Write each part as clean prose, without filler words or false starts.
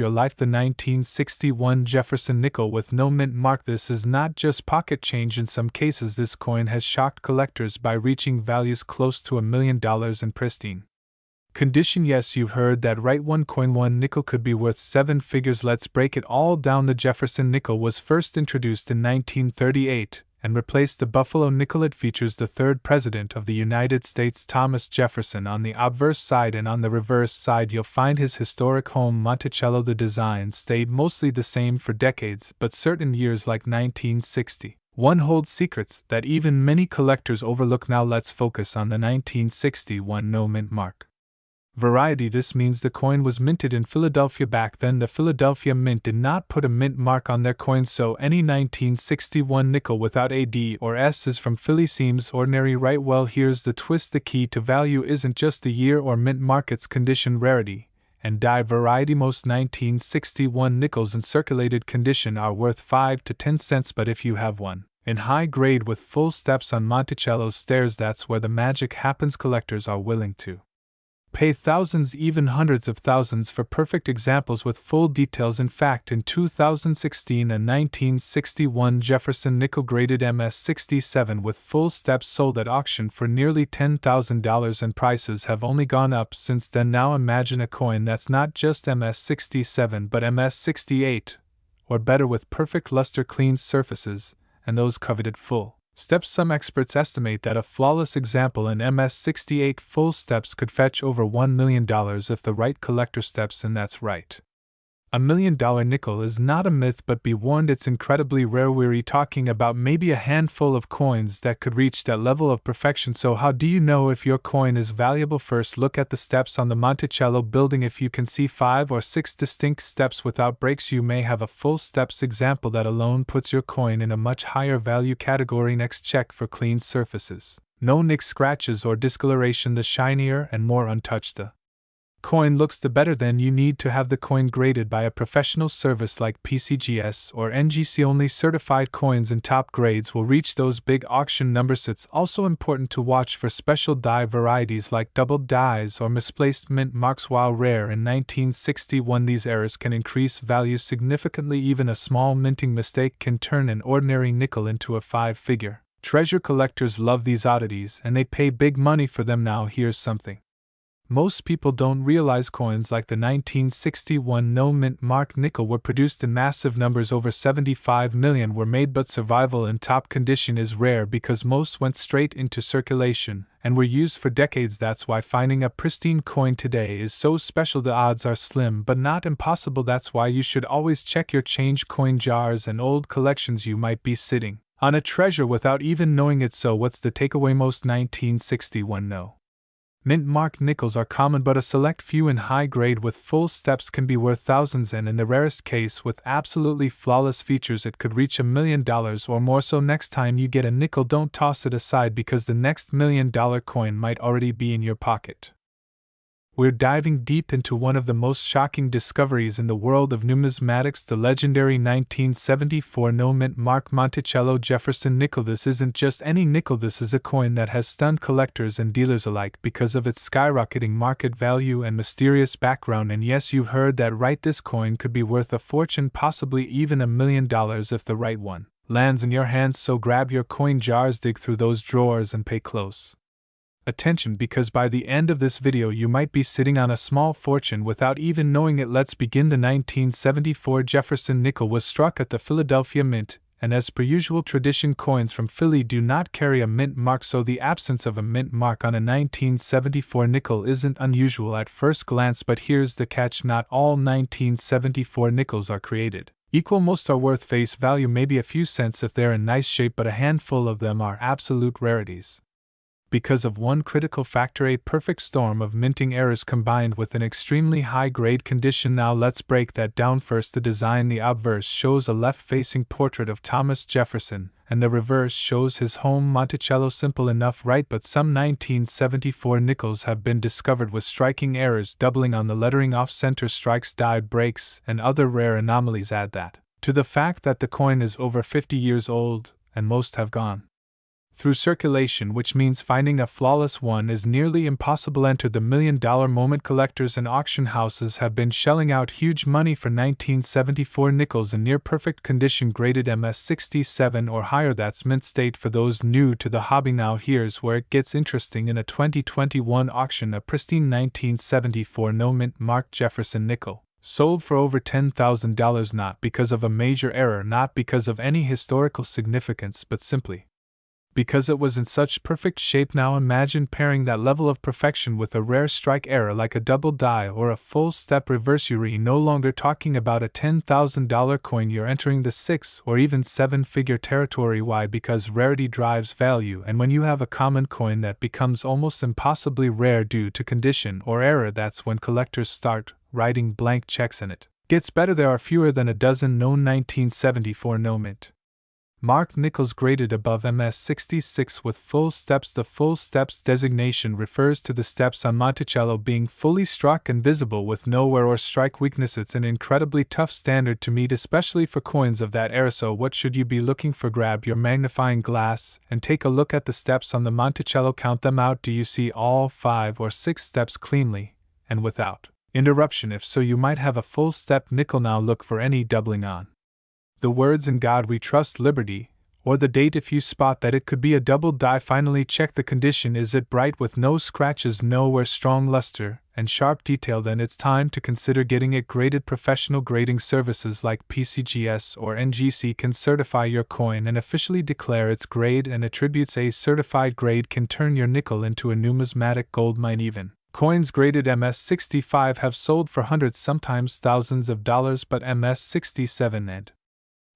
your life. The 1961 Jefferson nickel with no mint mark. This is not just pocket change. In some cases, this coin has shocked collectors by reaching values close to $1 million in pristine condition. Yes, you heard that right. One nickel could be worth 7 figures. Let's break it all down. The Jefferson nickel was first introduced in 1938 and replaced the Buffalo nickel. It features the third president of the United States, Thomas Jefferson, on the obverse side, and on the reverse side you'll find his historic home, Monticello. The design stayed mostly the same for decades, but certain years like 1961 hold secrets that even many collectors overlook. Now let's focus on the 1961 no mint mark variety. This means the coin was minted in Philadelphia. Back then, the Philadelphia Mint did not put a mint mark on their coins, so any 1961 nickel without a D or S is from Philly. Seems ordinary, right? Well, here's the twist. The key to value isn't just the year or mint mark, it's condition, rarity, and die variety. Most 1961 nickels in circulated condition are worth 5 to 10 cents, but if you have one in high grade with full steps on Monticello's stairs, that's where the magic happens. Collectors are willing to pay thousands, even hundreds of thousands, for perfect examples with full details. In fact, in 2016, a 1961 Jefferson nickel graded MS-67 with full steps sold at auction for nearly $10,000, and prices have only gone up since then. Now imagine a coin that's not just MS-67 but MS-68, or better, with perfect luster, clean surfaces, and those coveted full steps. Some experts estimate that a flawless example in MS-68 full steps could fetch over $1 million if the right collector steps in. That's right. $1 million nickel is not a myth, but be warned, it's incredibly rare. We're talking about maybe a handful of coins that could reach that level of perfection. So how do you know if your coin is valuable? First, look at the steps on the Monticello building. If you can see 5 or 6 distinct steps without breaks, you may have a full steps example. That alone puts your coin in a much higher value category. Next, check for clean surfaces. No nicks, scratches, or discoloration. The shinier and more untouched the coin looks, the better. Then you need to have the coin graded by a professional service like PCGS or NGC. Only certified coins in top grades will reach those big auction numbers. It's also important to watch for special die varieties like doubled dies or misplaced mint marks. While rare in 1961, these errors can increase value significantly. Even a small minting mistake can turn an ordinary nickel into a 5-figure treasure. Collectors love these oddities and they pay big money for them. Now here's something most people don't realize. Coins like the 1961 no mint mark nickel were produced in massive numbers. Over 75 million were made, but survival in top condition is rare because most went straight into circulation and were used for decades. That's why finding a pristine coin today is so special. The odds are slim but not impossible. That's why you should always check your change, coin jars, and old collections. You might be sitting on a treasure without even knowing it. So what's the takeaway? Most 1961 no mint mark nickels are common, but a select few in high grade with full steps can be worth thousands, and in the rarest case with absolutely flawless features it could reach $1 million or more. So next time you get a nickel, don't toss it aside, because the next $1 million coin might already be in your pocket. We're diving deep into one of the most shocking discoveries in the world of numismatics, the legendary 1974 no mint mark Monticello Jefferson nickel. This isn't just any nickel, this is a coin that has stunned collectors and dealers alike because of its skyrocketing market value and mysterious background. And yes, you heard that right, this coin could be worth a fortune, possibly even $1 million if the right one lands in your hands. So grab your coin jars, dig through those drawers, and pay close attention, because by the end of this video you might be sitting on a small fortune without even knowing it. Let's begin. The 1974 Jefferson nickel was struck at the Philadelphia Mint, and as per usual tradition, coins from Philly do not carry a mint mark, so the absence of a mint mark on a 1974 nickel isn't unusual at first glance. But here's the catch: not all 1974 nickels are created equal. Most are worth face value, maybe a few cents if they're in nice shape, but a handful of them are absolute rarities because of one critical factor: a perfect storm of minting errors combined with an extremely high-grade condition. Now let's break that down. First, the design. The obverse shows a left-facing portrait of Thomas Jefferson, and the reverse shows his home, Monticello. Simple enough, right? But some 1974 nickels have been discovered with striking errors, doubling on the lettering, off-center strikes, die breaks, and other rare anomalies. Add that to the fact that the coin is over 50 years old, and most have gone through circulation, which means finding a flawless one is nearly impossible. Enter the $1 million moment. Collectors and auction houses have been shelling out huge money for 1974 nickels in near-perfect condition graded MS67 or higher. That's mint state for those new to the hobby. Now here's where it gets interesting. In a 2021 auction, a pristine 1974 no mint marked Jefferson nickel sold for over $10,000, not because of a major error, not because of any historical significance, but simply because it was in such perfect shape. Now imagine pairing that level of perfection with a rare strike error like a double die or a full step reverse. You're no longer talking about a $10,000 coin, you're entering the 6 or even 7-figure territory. Why? Because rarity drives value, and when you have a common coin that becomes almost impossibly rare due to condition or error, that's when collectors start writing blank checks. And it gets better. There are fewer than a dozen known 1974 no mint marked nickels graded above MS66 with full steps. The full steps designation refers to the steps on Monticello being fully struck and visible with no wear or strike weakness. It's an incredibly tough standard to meet, especially for coins of that era. So what should you be looking for? Grab your magnifying glass and take a look at the steps on the Monticello. Count them out. Do you see all 5 or 6 steps cleanly and without interruption? If so, you might have a full step nickel. Now look for any doubling on the words "In God We Trust Liberty" or the date. If you spot that it could be a double die, finally check the condition. Is it bright with no scratches, no wear, strong luster, and sharp detail? Then it's time to consider getting it graded. Professional grading services like PCGS or NGC can certify your coin and officially declare its grade and attributes. A certified grade can turn your nickel into a numismatic goldmine. Even coins graded MS65 have sold for hundreds, sometimes thousands of dollars, but MS67 and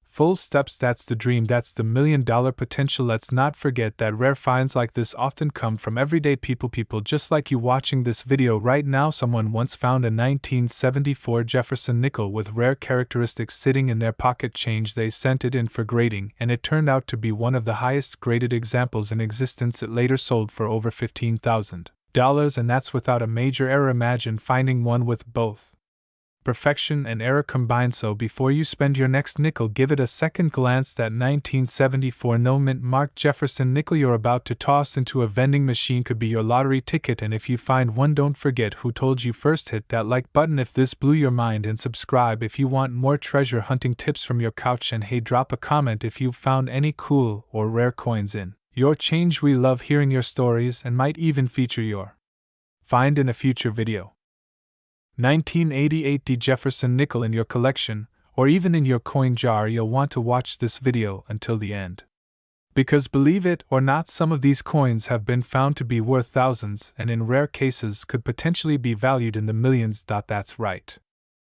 full steps, that's the dream, that's the $1 million potential. Let's not forget that rare finds like this often come from everyday people just like you watching this video right now. Someone once found a 1974 Jefferson nickel with rare characteristics sitting in their pocket change. They sent it in for grading, and it turned out to be one of the highest graded examples in existence. It later sold for over $15,000, and that's without a major error. Imagine finding one with both perfection and error combined. So before you spend your next nickel, give it a second glance. That 1974 no mint marked Jefferson nickel you're about to toss into a vending machine could be your lottery ticket. And if you find one, don't forget who told you first. Hit that like button if this blew your mind, and subscribe if you want more treasure hunting tips from your couch. And hey, drop a comment if you've found any cool or rare coins in your change. We love hearing your stories and might even feature your find in a future video. 1988 D Jefferson nickel in your collection, or even in your coin jar. You'll want to watch this video until the end, because believe it or not, some of these coins have been found to be worth thousands, and in rare cases could potentially be valued in the millions. That's right.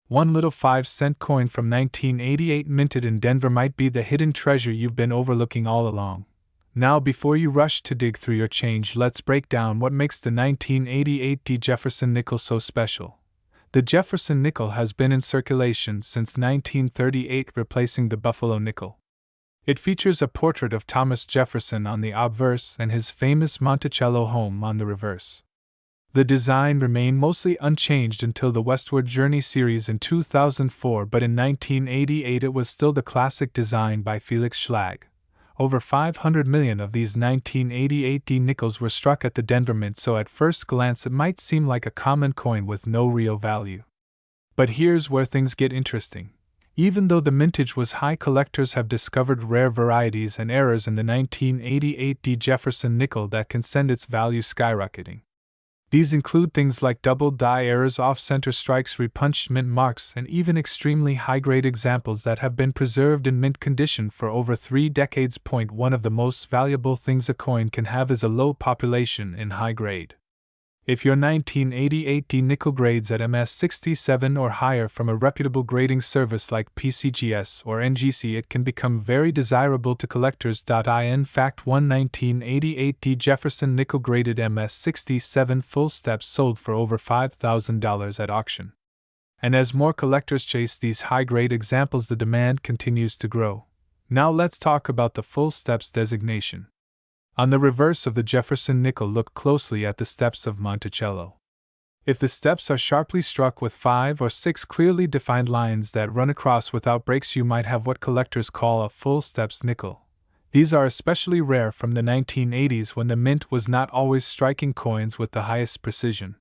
One little 5-cent coin from 1988 minted in Denver might be the hidden treasure you've been overlooking all along. Now, before you rush to dig through your change, let's break down what makes the 1988 D Jefferson nickel so special. The Jefferson nickel has been in circulation since 1938, replacing the Buffalo nickel. It features a portrait of Thomas Jefferson on the obverse and his famous Monticello home on the reverse. The design remained mostly unchanged until the Westward Journey series in 2004, but in 1988 it was still the classic design by Felix Schlag. Over 500 million of these 1988 D nickels were struck at the Denver Mint, so at first glance it might seem like a common coin with no real value. But here's where things get interesting. Even though the mintage was high, collectors have discovered rare varieties and errors in the 1988 D Jefferson nickel that can send its value skyrocketing. These include things like double die errors, off-center strikes, repunched mint marks, and even extremely high-grade examples that have been preserved in mint condition for over 3 decades. One of the most valuable things a coin can have is a low population in high grade. If your 1988 D nickel grades at MS67 or higher from a reputable grading service like PCGS or NGC, it can become very desirable to collectors. In fact, one 1988 D Jefferson nickel graded MS67 full steps sold for over $5,000 at auction. And as more collectors chase these high-grade examples, the demand continues to grow. Now let's talk about the full steps designation. On the reverse of the Jefferson nickel, look closely at the steps of Monticello. If the steps are sharply struck with 5 or 6 clearly defined lines that run across without breaks, you might have what collectors call a full steps nickel. These are especially rare from the 1980s when the mint was not always striking coins with the highest precision.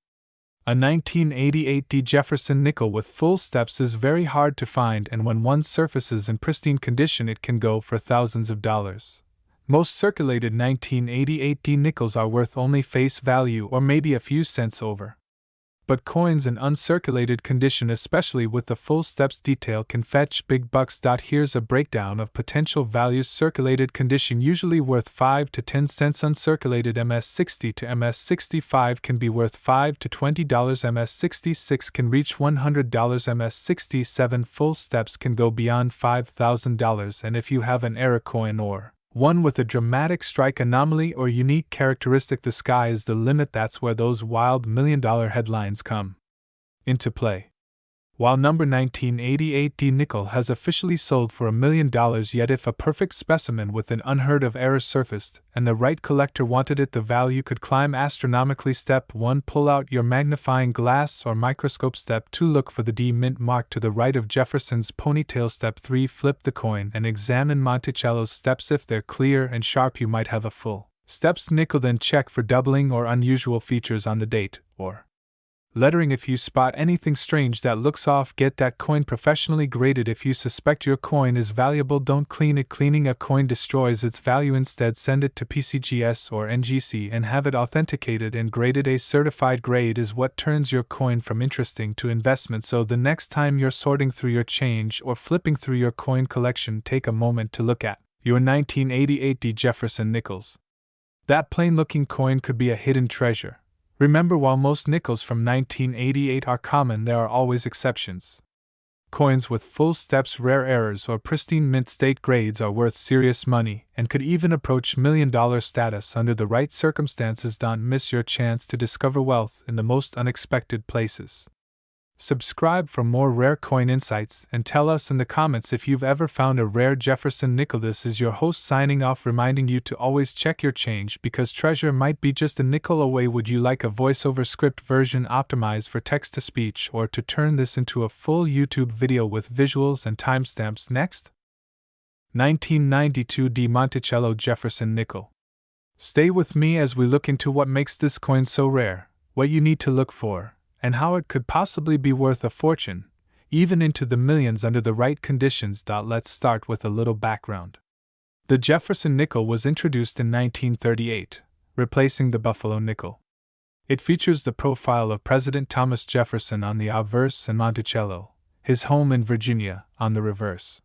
A 1988 D. Jefferson nickel with full steps is very hard to find, and when one surfaces in pristine condition it can go for thousands of dollars. Most circulated 1988 D nickels are worth only face value or maybe a few cents over. But coins in uncirculated condition, especially with the full steps detail, can fetch big bucks. Here's a breakdown of potential values. Circulated condition usually worth 5 to 10 cents. Uncirculated MS60 to MS65 can be worth $5 to $20. MS66 can reach $100. MS67 full steps can go beyond $5,000, and if you have an error coin or one with a dramatic strike anomaly or unique characteristic, the sky is the limit. That's where those wild $1,000,000 headlines come into play. While number 1988 D nickel has officially sold for $1,000,000, yet if a perfect specimen with an unheard of error surfaced and the right collector wanted it, the value could climb astronomically. Step 1. Pull out your magnifying glass or microscope. Step 2. Look for the D mint mark to the right of Jefferson's ponytail. Step 3. Flip the coin and examine Monticello's steps. If they're clear and sharp, you might have a full steps nickel. Then check for doubling or unusual features on the date or lettering. If you spot anything strange that looks off, get that coin professionally graded. If you suspect your coin is valuable, don't clean it. Cleaning a coin destroys its value. Instead, send it to PCGS or NGC and have it authenticated and graded. A certified grade is what turns your coin from interesting to investment. So the next time you're sorting through your change or flipping through your coin collection, take a moment to look at your 1988 D. Jefferson nickels. That plain-looking coin could be a hidden treasure. Remember, while most nickels from 1988 are common, there are always exceptions. Coins with full steps, rare errors, or pristine mint state grades are worth serious money and could even approach $1,000,000 status under the right circumstances. Don't miss your chance to discover wealth in the most unexpected places. Subscribe for more rare coin insights and tell us in the comments if you've ever found a rare Jefferson nickel. This is your host signing off, reminding you to always check your change because treasure might be just a nickel away. Would you like a voiceover script version optimized for text-to-speech, or to turn this into a full YouTube video with visuals and timestamps? Next. 1992 D. Monticello Jefferson nickel. Stay with me as we look into what makes this coin so rare, what you need to look for, and how it could possibly be worth a fortune, even into the millions under the right conditions. Let's start with a little background. The Jefferson nickel was introduced in 1938, replacing the Buffalo nickel. It features the profile of President Thomas Jefferson on the obverse and Monticello, his home in Virginia, on the reverse.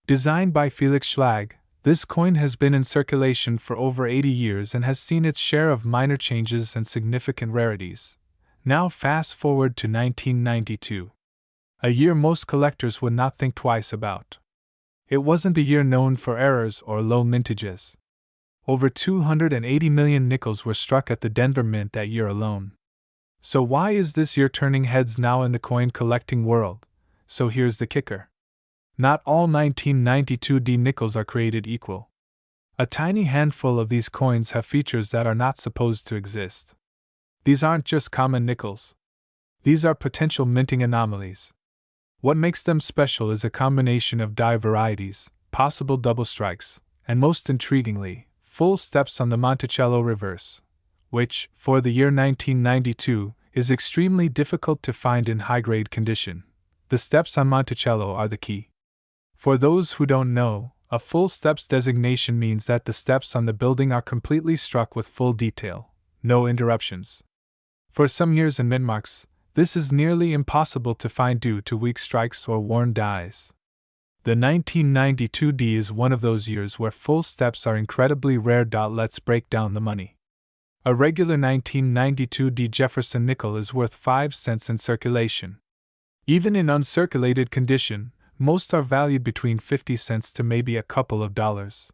Designed by Felix Schlag, this coin has been in circulation for over 80 years and has seen its share of minor changes and significant rarities. Now fast forward to 1992. A year most collectors would not think twice about. It wasn't a year known for errors or low mintages. Over 280 million nickels were struck at the Denver Mint that year alone. So why is this year turning heads now in the coin collecting world? So here's the kicker. Not all 1992 D nickels are created equal. A tiny handful of these coins have features that are not supposed to exist. These aren't just common nickels. These are potential minting anomalies. What makes them special is a combination of die varieties, possible double strikes, and most intriguingly, full steps on the Monticello reverse, which, for the year 1992, is extremely difficult to find in high-grade condition. The steps on Monticello are the key. For those who don't know, a full steps designation means that the steps on the building are completely struck with full detail, no interruptions. For some years and mint marks, this is nearly impossible to find due to weak strikes or worn dies. The 1992 D is one of those years where full steps are incredibly rare. Let's break down the money. A regular 1992 D Jefferson nickel is worth 5 cents in circulation. Even in uncirculated condition, most are valued between 50 cents to maybe a couple of dollars.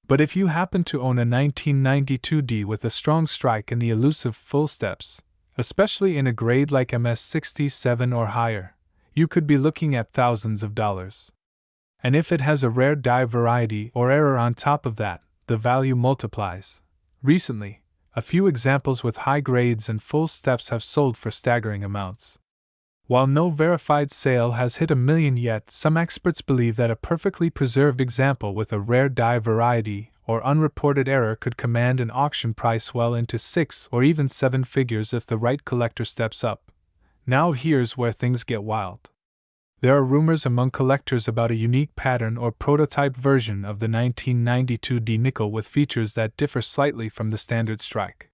But if you happen to own a 1992 D with a strong strike and the elusive full steps, especially in a grade like MS67 or higher, you could be looking at thousands of dollars. And if it has a rare die variety or error on top of that, the value multiplies. Recently, a few examples with high grades and full steps have sold for staggering amounts. While no verified sale has hit 1 million yet, some experts believe that a perfectly preserved example with a rare die variety or unreported error could command an auction price well into 6 or even 7 figures if the right collector steps up. Now here's where things get wild. There are rumors among collectors about a unique pattern or prototype version of the 1992 D nickel with features that differ slightly from the standard strike.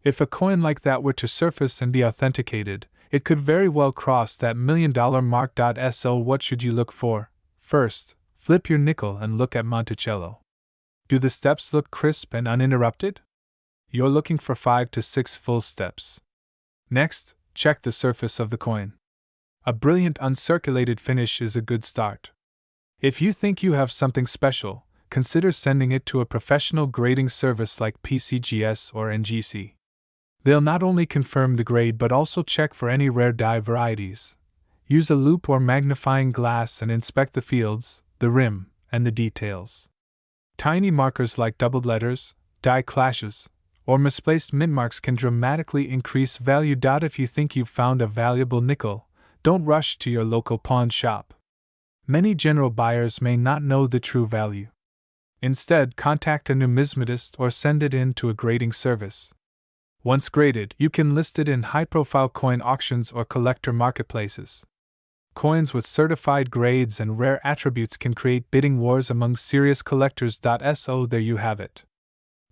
If a coin like that were to surface and be authenticated, it could very well cross that $1 million mark. So what should you look for? First, flip your nickel and look at Monticello. Do the steps look crisp and uninterrupted? You're looking for 5 to 6 full steps. Next, check the surface of the coin. A brilliant uncirculated finish is a good start. If you think you have something special, consider sending it to a professional grading service like PCGS or NGC. They'll not only confirm the grade but also check for any rare die varieties. Use a loupe or magnifying glass and inspect the fields, the rim, and the details. Tiny markers like doubled letters, die clashes, or misplaced mint marks can dramatically increase value. If you think you've found a valuable nickel, don't rush to your local pawn shop. Many general buyers may not know the true value. Instead, contact a numismatist or send it in to a grading service. Once graded, you can list it in high-profile coin auctions or collector marketplaces. Coins with certified grades and rare attributes can create bidding wars among serious collectors. So there you have it.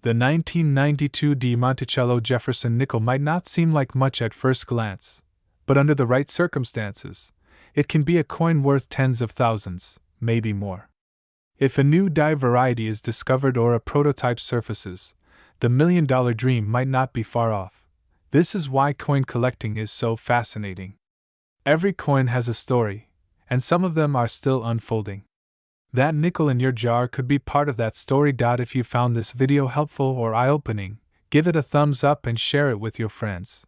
The 1992 D Monticello Jefferson nickel might not seem like much at first glance, but under the right circumstances, it can be a coin worth tens of thousands, maybe more. If a new die variety is discovered or a prototype surfaces, the $1 million dream might not be far off. This is why coin collecting is so fascinating. Every coin has a story, and some of them are still unfolding. That nickel in your jar could be part of that story. If you found this video helpful or eye-opening, give it a thumbs up and share it with your friends.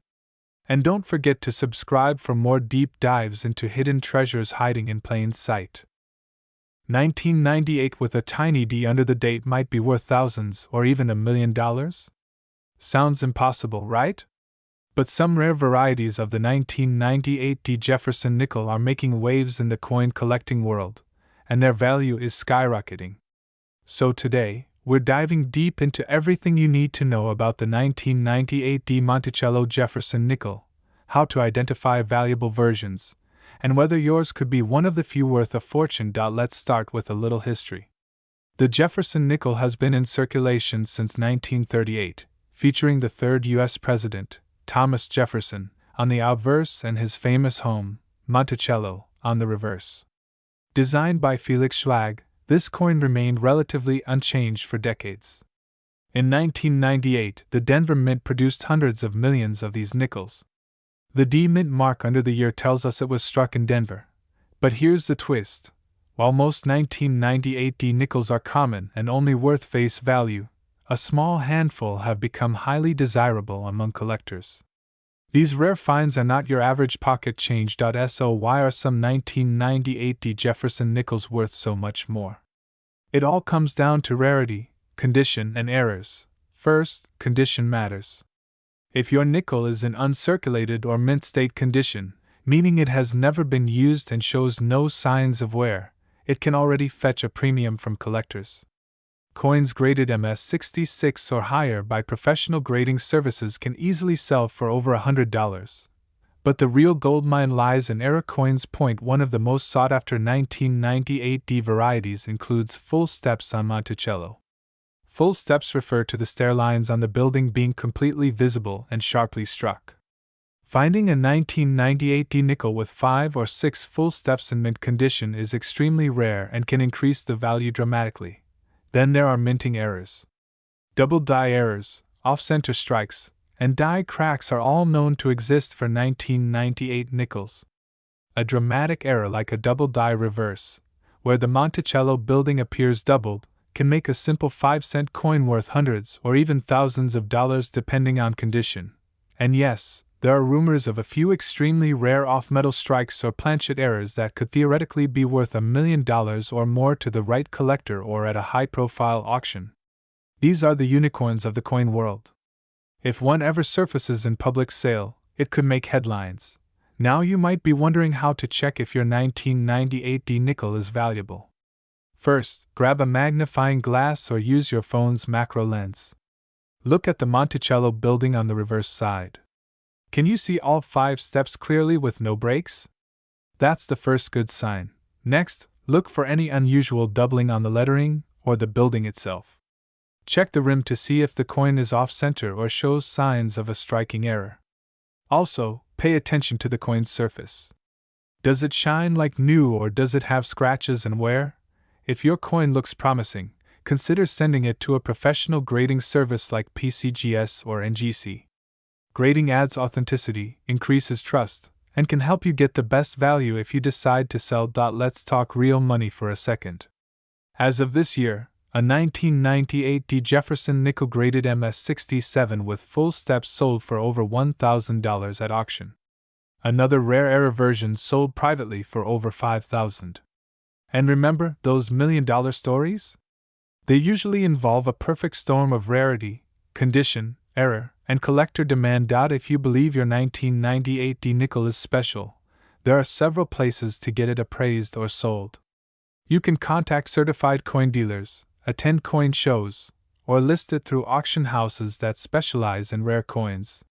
And don't forget to subscribe for more deep dives into hidden treasures hiding in plain sight. 1998 with a tiny D under the date might be worth thousands or even $1 million? Sounds impossible, right? But some rare varieties of the 1998 D Jefferson nickel are making waves in the coin collecting world, and their value is skyrocketing. So today, we're diving deep into everything you need to know about the 1998 D Monticello Jefferson nickel, how to identify valuable versions, and whether yours could be one of the few worth a fortune. Let's start with a little history. The Jefferson nickel has been in circulation since 1938, featuring the third U.S. President, Thomas Jefferson, on the obverse and his famous home, Monticello, on the reverse. Designed by Felix Schlag, this coin remained relatively unchanged for decades. In 1998, the Denver Mint produced hundreds of millions of these nickels. The D Mint mark under the year tells us it was struck in Denver. But here's the twist. While most 1998 D nickels are common and only worth face value, a small handful have become highly desirable among collectors. These rare finds are not your average pocket change. So why are some 1998 D Jefferson nickels worth so much more? It all comes down to rarity, condition, and errors. First, condition matters. If your nickel is in uncirculated or mint state condition, meaning it has never been used and shows no signs of wear, it can already fetch a premium from collectors. Coins graded MS66 or higher by professional grading services can easily sell for over $100. But the real goldmine lies in error coins. One of the most sought-after 1998 D varieties includes full steps on Monticello. Full steps refer to the stair lines on the building being completely visible and sharply struck. Finding a 1998 D nickel with 5 or 6 full steps in mint condition is extremely rare and can increase the value dramatically. Then there are minting errors. Double die errors, off-center strikes, and die cracks are all known to exist for 1998 nickels. A dramatic error like a double die reverse, where the Monticello building appears doubled, can make a simple 5-cent coin worth hundreds or even thousands of dollars depending on condition. And yes, there are rumors of a few extremely rare off-metal strikes or planchet errors that could theoretically be worth $1 million or more to the right collector or at a high-profile auction. These are the unicorns of the coin world. If one ever surfaces in public sale, it could make headlines. Now you might be wondering how to check if your 1998D nickel is valuable. First, grab a magnifying glass or use your phone's macro lens. Look at the Monticello building on the reverse side. Can you see all 5 steps clearly with no breaks? That's the first good sign. Next, look for any unusual doubling on the lettering or the building itself. Check the rim to see if the coin is off-center or shows signs of a striking error. Also, pay attention to the coin's surface. Does it shine like new or does it have scratches and wear? If your coin looks promising, consider sending it to a professional grading service like PCGS or NGC. Grading adds authenticity, increases trust, and can help you get the best value if you decide to sell. Let's talk real money for a second. As of this year, a 1998D Jefferson nickel graded MS67 with full steps sold for over $1,000 at auction. Another rare error version sold privately for over $5,000. And remember those million-dollar stories? They usually involve a perfect storm of rarity, condition, error, and collector demand. If you believe your 1998D nickel is special, there are several places to get it appraised or sold. You can contact certified coin dealers, attend coin shows, or list it through auction houses that specialize in rare coins.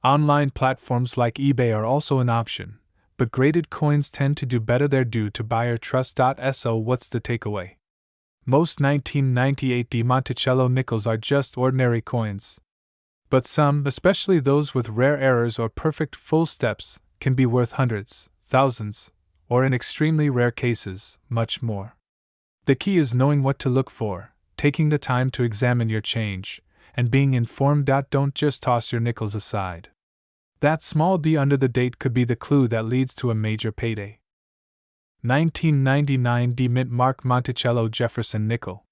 Online platforms like eBay are also an option, but graded coins tend to do better there due to buyer trust. So what's the takeaway? Most 1998D Monticello nickels are just ordinary coins. But some, especially those with rare errors or perfect full steps, can be worth hundreds, thousands, or in extremely rare cases, much more. The key is knowing what to look for, taking the time to examine your change, and being informed. Don't just toss your nickels aside. That small D under the date could be the clue that leads to a major payday. 1999D Mint Mark Monticello Jefferson nickel.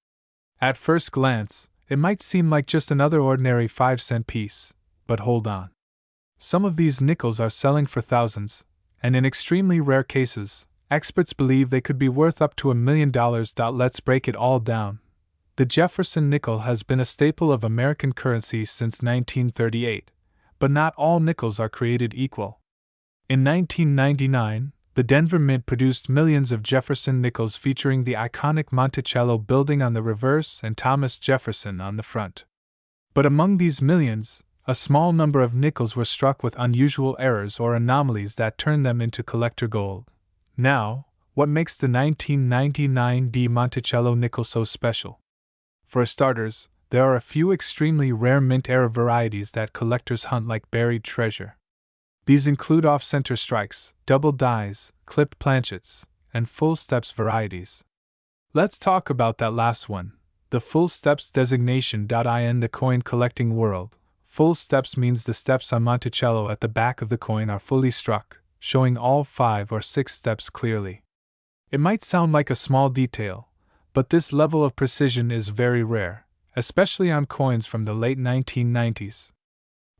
At first glance, it might seem like just another ordinary 5-cent piece, but hold on. Some of these nickels are selling for thousands, and in extremely rare cases, experts believe they could be worth up to $1 million. Let's break it all down. The Jefferson nickel has been a staple of American currency since 1938, but not all nickels are created equal. In 1999, the Denver Mint produced millions of Jefferson nickels featuring the iconic Monticello building on the reverse and Thomas Jefferson on the front. But among these millions, a small number of nickels were struck with unusual errors or anomalies that turned them into collector gold. Now, what makes the 1999D Monticello nickel so special? For starters, there are a few extremely rare mint error varieties that collectors hunt like buried treasure. These include off-center strikes, double dies, clipped planchets, and full steps varieties. Let's talk about that last one, the full steps designation. In the coin collecting world, full steps means the steps on Monticello at the back of the coin are fully struck, showing all 5 or 6 steps clearly. It might sound like a small detail, but this level of precision is very rare, especially on coins from the late 1990s.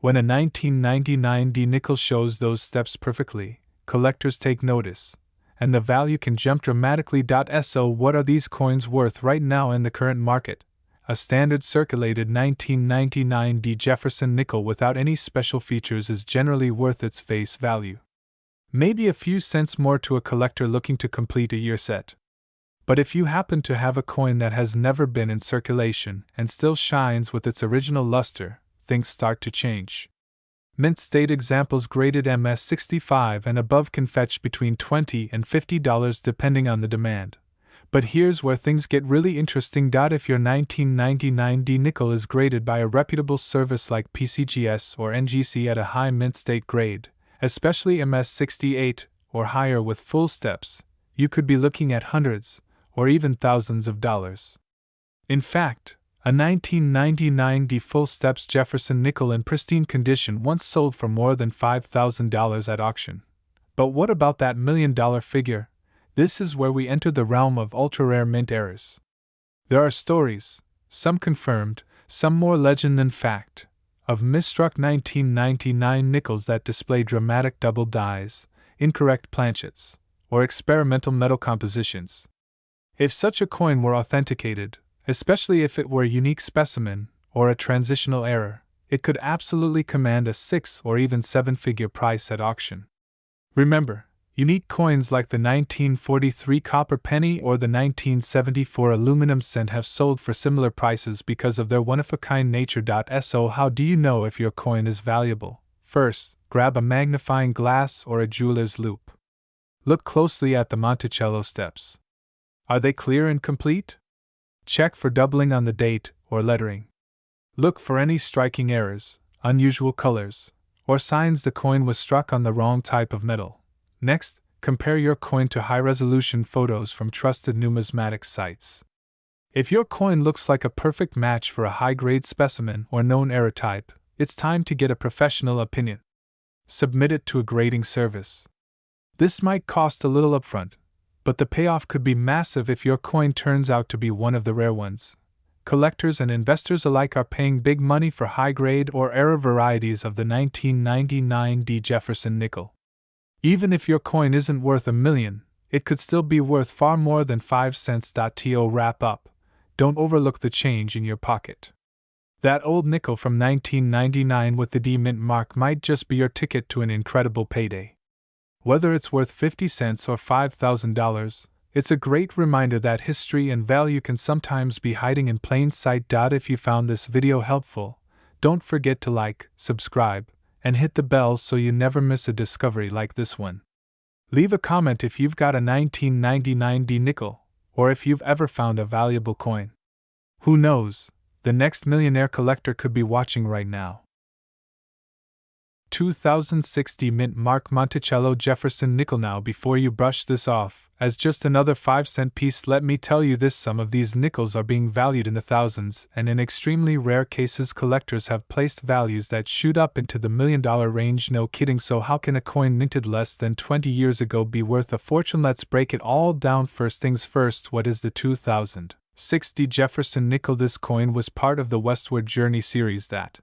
When a 1999D nickel shows those steps perfectly, collectors take notice, and the value can jump dramatically. So what are these coins worth right now in the current market? A standard circulated 1999D Jefferson nickel without any special features is generally worth its face value. Maybe a few cents more to a collector looking to complete a year set. But if you happen to have a coin that has never been in circulation and still shines with its original luster, things start to change. Mint state examples graded MS65 and above can fetch between $20 and $50 depending on the demand. But here's where things get really interesting. If your 1999D nickel is graded by a reputable service like PCGS or NGC at a high mint state grade, especially MS68 or higher with full steps, you could be looking at hundreds or even thousands of dollars. In fact, a 1999D full steps Jefferson nickel in pristine condition once sold for more than $5,000 at auction. But what about that $1 million figure? This is where we enter the realm of ultra-rare mint errors. There are stories, some confirmed, some more legend than fact, of misstruck 1999 nickels that display dramatic double dies, incorrect planchets, or experimental metal compositions. If such a coin were authenticated, especially if it were a unique specimen or a transitional error, it could absolutely command a 6 or even 7-figure price at auction. Remember, unique coins like the 1943 copper penny or the 1974 aluminum cent have sold for similar prices because of their one-of-a-kind nature. So how do you know if your coin is valuable? First, grab a magnifying glass or a jeweler's loupe. Look closely at the Monticello steps. Are they clear and complete? Check for doubling on the date or lettering. Look for any striking errors, unusual colors, or signs the coin was struck on the wrong type of metal. Next, compare your coin to high-resolution photos from trusted numismatic sites. If your coin looks like a perfect match for a high-grade specimen or known error type, it's time to get a professional opinion. Submit it to a grading service. This might cost a little upfront, but the payoff could be massive if your coin turns out to be one of the rare ones. Collectors and investors alike are paying big money for high-grade or error varieties of the 1999 Thoms Jefferson nickel. Even if your coin isn't worth $1 million, it could still be worth far more than 5 cents. To wrap up, don't overlook the change in your pocket. That old nickel from 1999 with the D mint mark might just be your ticket to an incredible payday. Whether it's worth 50 cents or $5,000, it's a great reminder that history and value can sometimes be hiding in plain sight. If you found this video helpful, don't forget to like, subscribe, and hit the bell so you never miss a discovery like this one. Leave a comment if you've got a 1999 D nickel, or if you've ever found a valuable coin. Who knows, the next millionaire collector could be watching right now. 2060 mint mark Monticello Jefferson nickel. Now before you brush this off as just another 5-cent piece, let me tell you this: some of these nickels are being valued in the thousands, and in extremely rare cases collectors have placed values that shoot up into the $1 million range. No kidding. So how can a coin minted less than 20 years ago be worth a fortune? Let's break it all down. First things first, what is the 2060 Jefferson nickel? This coin was part of the Westward Journey series that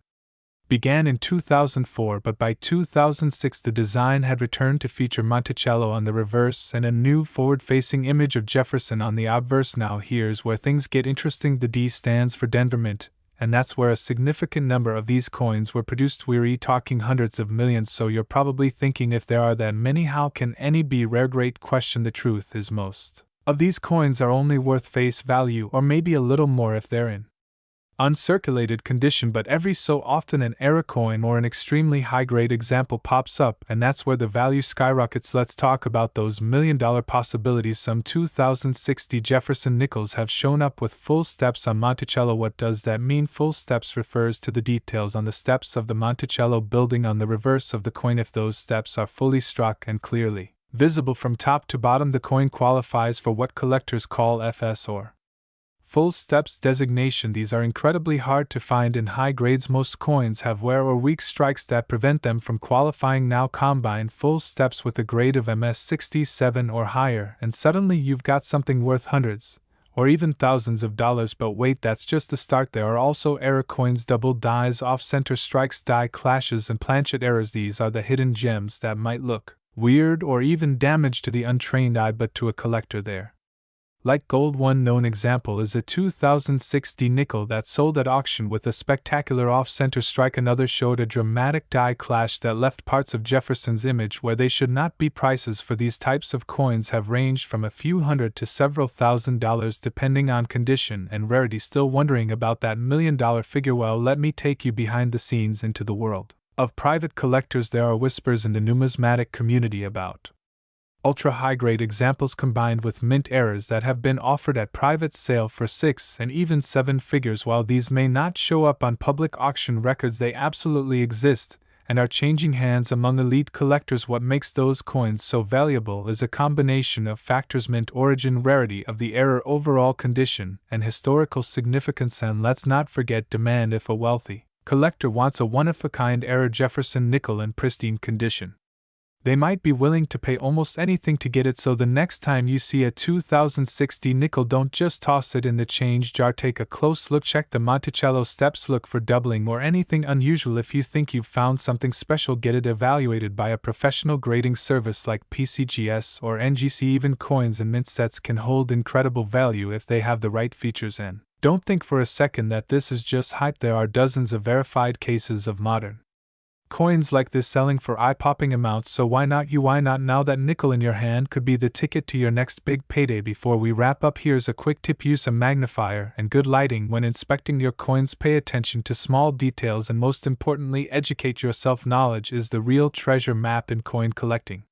began in 2004, but by 2006 the design had returned to feature Monticello on the reverse and a new forward-facing image of Jefferson on the obverse. Now here's where things get interesting. The D stands for Denver Mint, and that's where a significant number of these coins were produced. We're talking hundreds of millions, so you're probably thinking, if there are that many, how can any be rare? Great question. The truth is most of these coins are only worth face value, or maybe a little more if they're in uncirculated condition, but every so often an error coin or an extremely high-grade example pops up, and that's where the value skyrockets. Let's talk about those $1 million possibilities. Some 2060 Jefferson nickels have shown up with full steps on Monticello. What does that mean? Full steps refers to the details on the steps of the Monticello building on the reverse of the coin. If those steps are fully struck and clearly visible from top to bottom, the coin qualifies for what collectors call FS or full steps designation. These are incredibly hard to find in high grades. Most coins have wear or weak strikes that prevent them from qualifying. Now combine full steps with a grade of MS67 or higher, and suddenly you've got something worth hundreds, or even thousands of dollars. But wait, that's just the start. There are also error coins, double dies, off-center strikes, die clashes, and planchet errors. These are the hidden gems that might look weird or even damaged to the untrained eye, but to a collector they're like gold. One known example is a 2060 nickel that sold at auction with a spectacular off-center strike. Another showed a dramatic die clash that left parts of Jefferson's image where they should not be. Prices for these types of coins have ranged from a few hundred to several $1,000s depending on condition and rarity. Still wondering about that $1 million figure? Well, let me take you behind the scenes into the world of private collectors. There are whispers in the numismatic community about ultra-high-grade examples combined with mint errors that have been offered at private sale for 6 and even 7 figures. While these may not show up on public auction records, they absolutely exist and are changing hands among elite collectors. What makes those coins so valuable is a combination of factors: mint origin, rarity of the error, overall condition, and historical significance. And let's not forget demand. If a wealthy collector wants a one-of-a-kind error Jefferson nickel in pristine condition, they might be willing to pay almost anything to get it. So the next time you see a 2060 nickel, don't just toss it in the change jar. Take a close look, check the Monticello steps, look for doubling or anything unusual. If you think you've found something special, get it evaluated by a professional grading service like PCGS or NGC. Even coins and mint sets can hold incredible value if they have the right features. And don't think for a second that this is just hype. There are dozens of verified cases of modern Coins like this selling for eye-popping amounts, so why not you? Why not now? That nickel in your hand could be the ticket to your next big payday. Before we wrap up, here's a quick tip: use a magnifier and good lighting when inspecting your coins. Pay attention to small details and most importantly, educate yourself. Knowledge is the real treasure map in coin collecting.